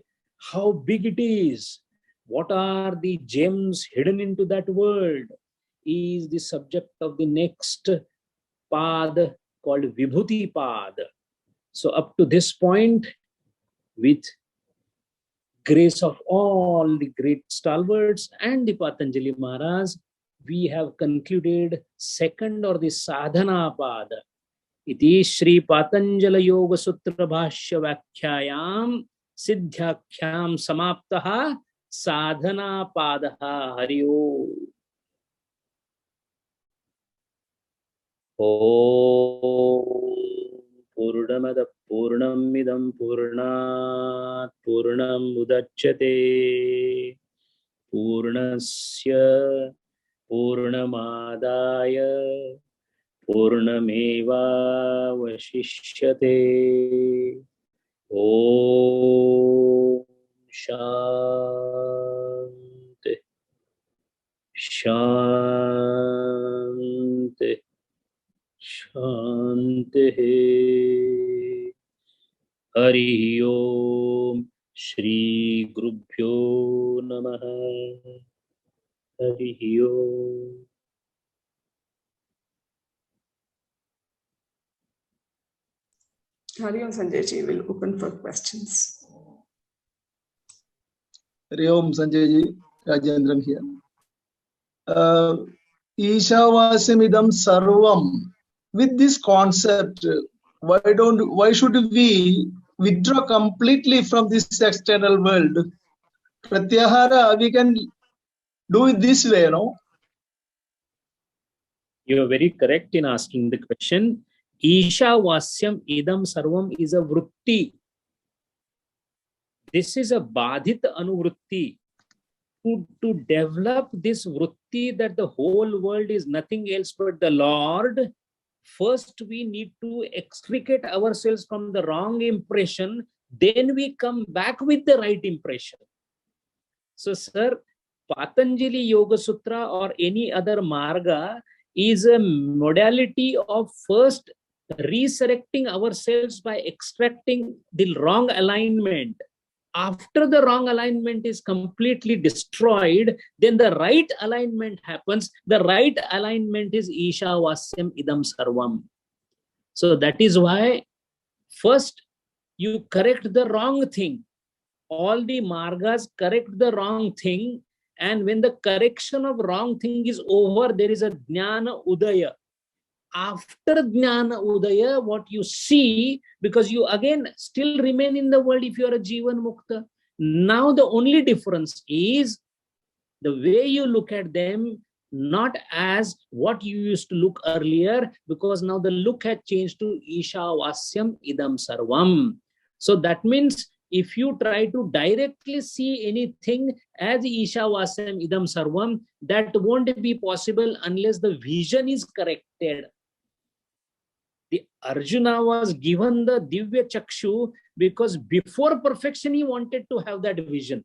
how big it is, what are the gems hidden into that world, is the subject of the next pad called Vibhuti Pad. So up to this point, with grace of all the great stalwarts and the Patanjali Maharaj, we have concluded second or the sadhana pada. Iti Shri Patanjala Yoga Sutra Bhashya Vakhyayam Siddhyakhyam Samaptaha Sadhana Padaha Hariyo. Om Purnamada Purnam Midam Purnat Purnam Udachyate Purnasya Purnamadaya Purnameva Vashishyate. Om Shanti Shanti. शांति। हरि ओम। श्री गुरुभ्यो नमः। हरि ओम। Hari Om Sanjay ji will open for questions. Hari Om Sanjay ji, Rajendran here. Ishavasyanidam sarvam. With this concept, why should we withdraw completely from this external world? Pratyahara, we can do it this way, no? You are very correct in asking the question. Ishavasyam idam sarvam is a vritti. This is a badhit anuvritti. To develop this vritti that the whole world is nothing else but the Lord, first we need to extricate ourselves from the wrong impression, then we come back with the right impression. So, sir, Patanjali Yoga Sutra or any other marga is a modality of first resurrecting ourselves by extracting the wrong alignment. After the wrong alignment is completely destroyed, then the right alignment happens. The right alignment is Ishavasyam idam sarvam. So that is why first you correct the wrong thing. All the margas correct the wrong thing, and when the correction of wrong thing is over, there is a jnana udaya. After jnana udaya, what you see, because you again still remain in the world if you are a jivan mukta. Now the only difference is the way you look at them, not as what you used to look earlier, because now the look had changed to Ishavasyam idam sarvam. So that means if you try to directly see anything as Ishavasyam idam sarvam, that won't be possible unless the vision is corrected. The Arjuna was given the Divya Chakshu because before perfection he wanted to have that vision.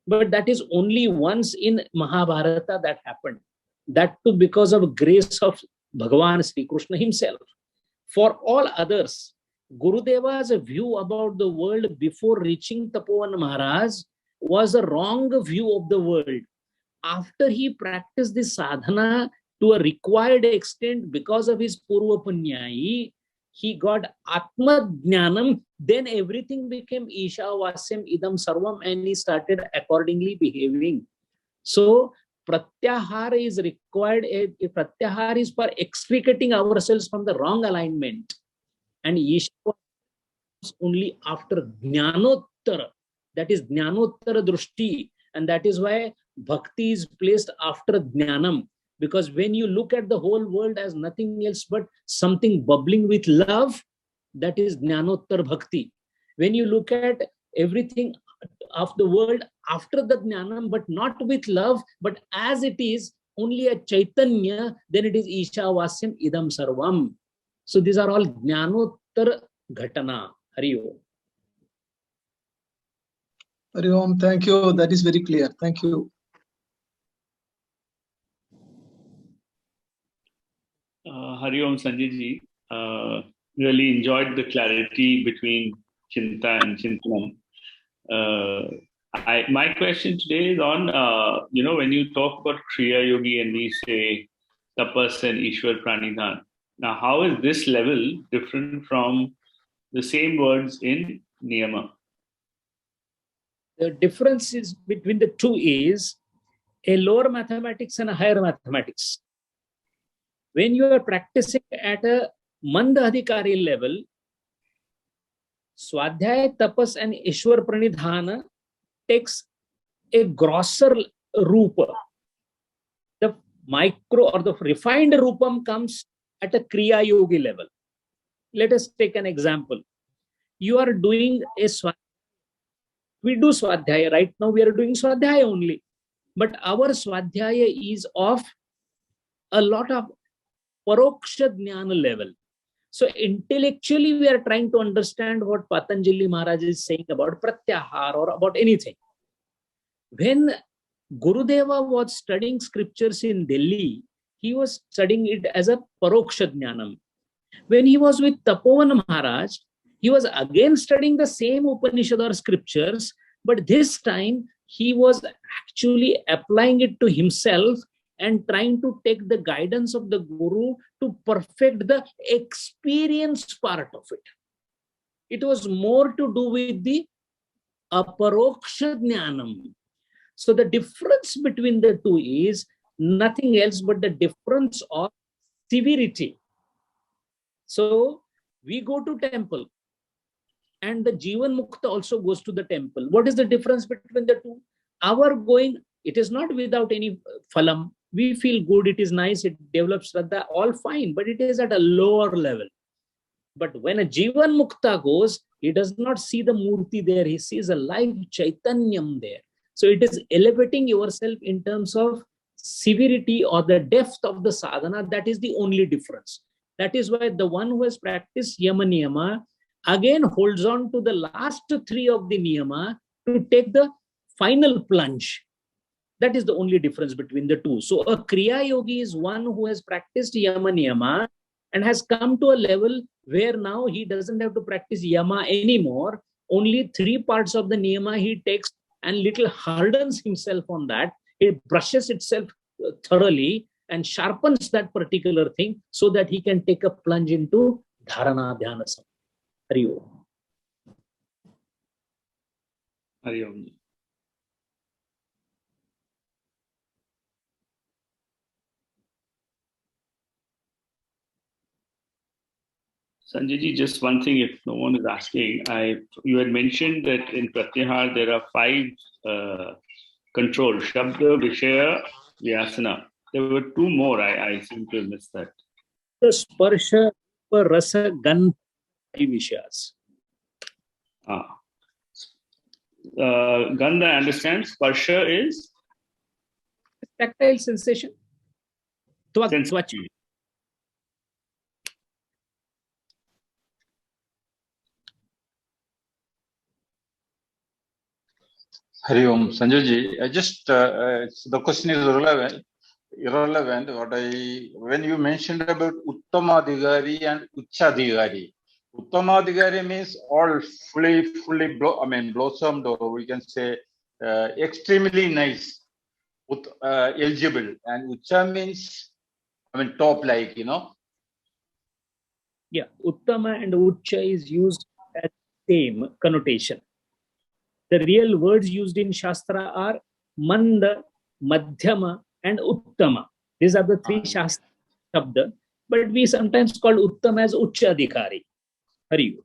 But that is only once in Mahabharata that happened. That too because of grace of Bhagavan Sri Krishna himself. For all others, Gurudeva's view about the world before reaching Tapovan Maharaj was a wrong view of the world. After he practiced this sadhana to a required extent because of his Purva Punyai, he got Atma Jnanam, then everything became Ishavasyam idam sarvam and he started accordingly behaving. So Pratyahara is required. Pratyahara is for extricating ourselves from the wrong alignment. And Ishava is only after Jnanottara. That is Jnanottara Drushti. And that is why Bhakti is placed after Jnanam. Because when you look at the whole world as nothing else but something bubbling with love, that is Jnanottar Bhakti. When you look at everything of the world after the Jnanam, but not with love, but as it is, only a Chaitanya, then it is Ishavasyam idam sarvam. So these are all Jnanottar Ghatana. Hari Om. Hari Om, thank you. That is very clear. Thank you. Hari Om Sanjay ji, really enjoyed the clarity between Chinta and Chintanam. My question today is on, when you talk about Kriya Yogi and we say Tapas and Ishwar Pranidhan. Now, how is this level different from the same words in Niyama? The difference is between the two is a lower mathematics and a higher mathematics. When you are practicing at a Manda Adhikari level, Swadhyaya, Tapas and Ishwar Pranidhana takes a grosser rupa. The micro or the refined rupam comes at a Kriya Yogi level. Let us take an example. You are doing a Swadhyaya. We do Swadhyaya. Right now we are doing Swadhyaya only. But our Swadhyaya is of a lot of Paroksha Jnana level. So intellectually we are trying to understand what Patanjali Maharaj is saying about Pratyahara or about anything. When Gurudeva was studying scriptures in Delhi, he was studying it as a Paroksha Jnanam. When he was with Tapovan Maharaj, he was again studying the same Upanishad or scriptures, but this time he was actually applying it to himself and trying to take the guidance of the Guru to perfect the experience part of it. It was more to do with the aparoksha jnanam. So the difference between the two is nothing else but the difference of severity. So we go to temple and the Jivan Mukta also goes to the temple. What is the difference between the two? Our going, it is not without any phalam. We feel good, it is nice, it develops Shraddha, all fine, but it is at a lower level. But when a Jivan Mukta goes, he does not see the Murti there, he sees a live Chaitanyam there. So it is elevating yourself in terms of severity or the depth of the sadhana. That is the only difference. That is why the one who has practiced Yama Niyama again holds on to the last three of the Niyama to take the final plunge. That is the only difference between the two. So a Kriya Yogi is one who has practiced Yama Niyama and has come to a level where now he doesn't have to practice Yama anymore. Only three parts of the Niyama he takes and little hardens himself on that. It brushes itself thoroughly and sharpens that particular thing so that he can take a plunge into Dharana Dhyana. Hari Om. Hari Om. Sanjay ji, just one thing, if no one is asking, you had mentioned that in Pratyahar there are 5 controls: Shabda, Vishaya, Vyasana. There were 2 more. I seem to have missed that. The Sparsha, Rasa, Gandha, Vishayas. Gandha, I understand. Sparsha is? Tactile sensation. Twach. Hari Om. Sanjay ji, I just, the question is irrelevant. When you mentioned about Uttamadhigari and Uchchadhigari, Uttamadhigari means all fully blossomed, or we can say extremely nice, eligible. And Ucha means, top like, Yeah, Uttama and Uchcha is used as same connotation. The real words used in Shastra are Manda, Madhyama, and Uttama. These are the 3 Shastra Shabda, but we sometimes call Uttama as Uchchadhikari. Hari Om.